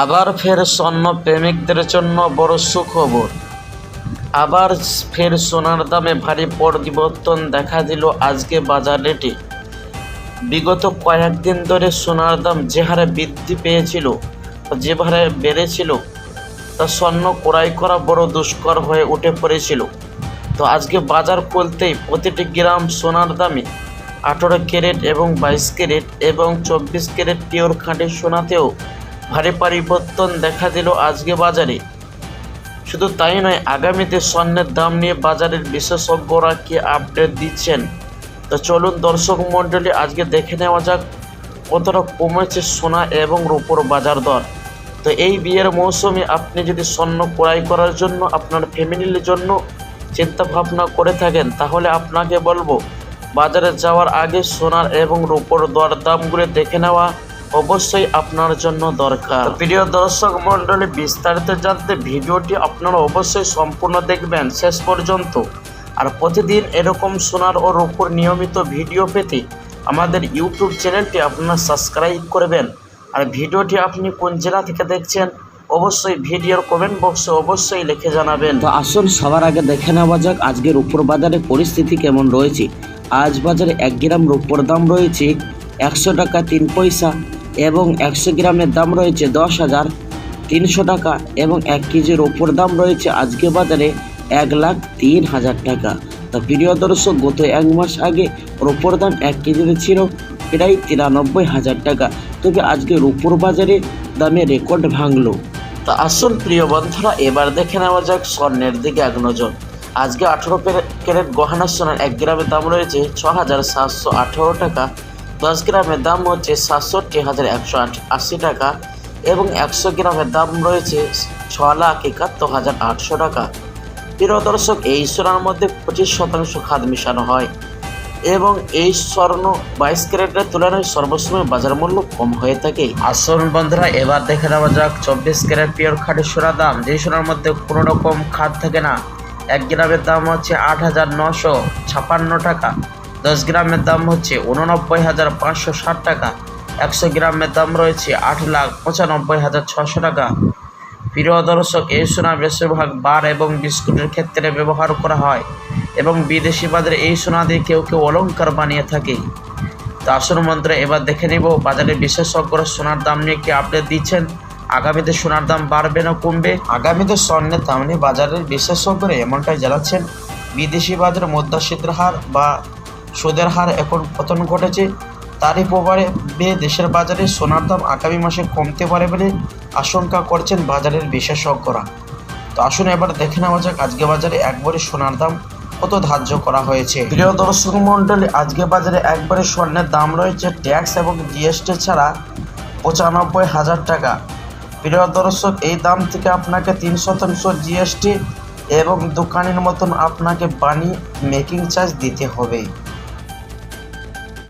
আবার ফের স্বর্ণ প্রেমিকদের জন্য বড় সুখবর। আবার ফের সোনার দামে ভারী পরিবর্তন দেখা দিল আজকে বাজার রেটে। বিগত কয়েকদিন ধরে সোনার দাম যে হারে বৃদ্ধি পেয়েছিল, যে হারে বেড়েছিল, তা স্বর্ণ ক্রয় করা বড় দুষ্কর হয়ে উঠে পড়েছিল। তো আজকে বাজার খুলতেই প্রতিটি গ্রাম সোনার দামে 18 ক্যারেট এবং 22 ক্যারেট এবং 24 ক্যারেট পিওর খাঁটি সোনাতেও ভারী পরিবর্তন দেখা দিল আজকে বাজারে। শুধু তাই নয়, আগামীতে স্বর্ণের দাম নিয়ে বাজারের বিশেষজ্ঞরা কি আপডেট দিচ্ছেন। তো চলুন দর্শক মণ্ডলী, আজকে দেখে নেওয়া যাক কতটা কমেছে সোনা এবং রূপোর বাজার দর। তো এই বিয়ের মৌসুমে আপনি যদি স্বর্ণ ক্রয় করার জন্য আপনার ফ্যামিলির জন্য চিন্তা ভাবনা করে থাকেন, তাহলে আপনাকে বলবো বাজারে যাওয়ার আগে সোনার এবং রূপোর দর দামগুলি দেখে নেওয়া অবশ্যই আপনার জন্য দরকার। প্রিয় দর্শক মণ্ডলী, বিস্তারিত জানতে ভিডিওটি আপনারা অবশ্যই সম্পূর্ণ দেখবেন শেষ পর্যন্ত। আর প্রতিদিন এরকম সোনার ও রূপোর নিয়মিত ভিডিও পেতে আমাদের ইউটিউব চ্যানেলটি আপনারা সাবস্ক্রাইব করবেন। আর ভিডিওটি আপনি কোন জেলা থেকে দেখছেন অবশ্যই ভিডিওর কমেন্ট বক্সে অবশ্যই লিখে জানাবেন। তো আসুন সবার আগে দেখে নেওয়া যাক আজকে রূপোর বাজারে পরিস্থিতি কেমন রয়েছে। আজ বাজারে 1 গ্রাম রূপোর দাম রয়েছে 100 টাকা 3 পয়সা এবং 100 গ্রামের দাম রয়েছে 10,300 টাকা এবং 1 কেজির রূপোর দাম রয়েছে আজকে বাজারে 1,03,000 টাকা। তো প্রিয় দর্শক, গত 1 মাস আগে রূপোর দাম 1 কেজিতে ছিল প্রায় 93,000 টাকা। তবে আজকে রূপোর বাজারে দামে রেকর্ড ভাঙলো। তো আসুন প্রিয় বন্ধুরা, এবার দেখে নেওয়া যাক স্বর্ণের দিকে এক নজর। আজকে 18 ক্যারেট গহনা সোনার 1 গ্রামের দাম রয়েছে 6,718 টাকা, 10 গ্রামের দাম হচ্ছে 67,180 টাকা এবং 100 গ্রামের দাম রয়েছে 6,71,800 টাকা। প্রিয় দর্শক, এই সোনার মধ্যে 25% খাদ মিশানো হয় এবং এই স্বর্ণ 22 ক্যারেটের তুলনায় সর্বসময় বাজার মূল্য কম হয়ে থাকে। আসুন বন্ধুরা, এবার দেখে নেওয়া যাক 24 ক্যারেট পিওর খাঁটি সোনার দাম। যেই সোনার মধ্যে কোনো রকম খাদ থাকে না। 1 গ্রামের দাম হচ্ছে 8,956 টাকা, 10 গ্রামের দাম হচ্ছে 89,560 টাকা, 100 গ্রামের দাম রয়েছে 8,95,600 টাকা। প্রিয় দর্শক, এই সোনা বেশিরভাগ বার এবং বিস্কুটের ক্ষেত্রে ব্যবহার করা হয় এবং বিদেশি বাজারে এই সোনা দিয়ে কেউ কেউ অলংকার বানিয়ে থাকে। তো আসুন বন্ধুরা, এবার দেখে নিব বাজারে বিশেষজ্ঞরা সোনার দাম নিয়ে কি আপডেট দিচ্ছেন। আগামীতে সোনার দাম বাড়বে না কমবে? আগামীতে স্বর্ণের দাম নিয়ে বাজারের বিশেষজ্ঞরা এমনটাই জানাচ্ছেন। বিদেশি বাজারে মুদ্রাস্ফীতির হার বা সুদের হার এখন পতন ঘটেছে। তারই প্রভাবে দেশের বাজারে সোনার দাম আগামী মাসে কমতে পারে বলে আশঙ্কা করছেন বাজারের বিশেষজ্ঞরা। তো আসুন এবার দেখে নেওয়া যাক আজকে বাজারে একবারে সোনার দাম কত ধার্য করা হয়েছে। প্রিয় দর্শক মণ্ডলী, আজকে বাজারে একবারে স্বর্ণের দাম রয়েছে ট্যাক্স এবং জিএসটি ছাড়া 95,000 টাকা। প্রিয় দর্শক, এই দাম থেকে আপনাকে 3% জিএসটি এবং দোকানের মতন আপনাকে বানি মেকিং চার্জ দিতে হবে।